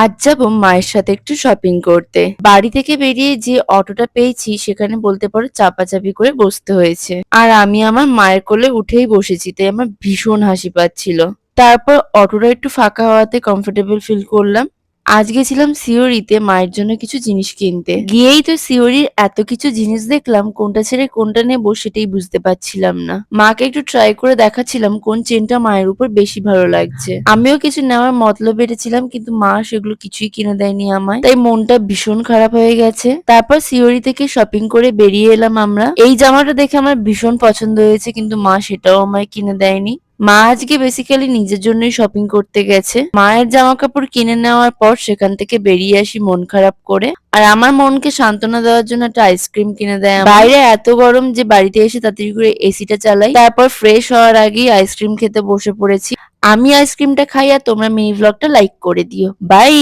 আজ যাব মায়ের সাথে একটু শপিং করতে। বাড়ি থেকে বেরিয়ে যে অটোটা পেয়েছি সেখানে বলতে পারো চাপাচাপি করে বসতে হয়েছে। আর আমি আমার মায়ের কোলে উঠেই বসেছি, তাই আমার ভীষণ হাসি পাচ্ছিল। তারপর অটোটা একটু ফাঁকা হওয়াতে কমফোর্টেবল ফিল করলাম। আজ গেছিলাম সিওড়িতে মায়ের জন্য কিছু জিনিস কিনতে। গিয়েই তো সিওড়ির এত কিছু জিনিস দেখলাম, কোনটা ছেড়ে কোনটা নেবো সেটাই বুঝতে পারছিলাম না। মাকে একটু ট্রাই করে দেখাচ্ছিলাম কোন চেনটা মায়ের উপর বেশি ভালো লাগছে। আমিও কিছু নেওয়ার মতলব এঁটেছিলাম, কিন্তু মা সেগুলো কিছুই কিনে দেয়নি আমায়, তাই মনটা ভীষণ খারাপ হয়ে গেছে। তারপর সিওড়ি থেকে শপিং করে বেরিয়ে এলাম আমরা। এই জামাটা দেখে আমার ভীষণ পছন্দ হয়েছে, কিন্তু মা সেটাও আমায় কিনে দেয়নি। মা আজকে বেসিক্যালি নিজের জন্যই শপিং করতে গেছে। মায়ের জামা কাপড় কিনে নেওয়ার পর সেখান থেকে বেরিয়ে আসি মন খারাপ করে। আর আমার মনকে সান্ত্বনা দেওয়ার জন্য একটা আইসক্রিম কিনে দেয় আমায়। বাইরে এত গরম যে বাড়িতে এসে তাড়াতাড়ি করে এসিটা চালাই। তারপর ফ্রেশ হওয়ার আগেই আইসক্রিম খেতে বসে পড়েছি। আমি আইসক্রিমটা খাই আর তোমরা মিনি ব্লগটা লাইক করে দিও। বাই।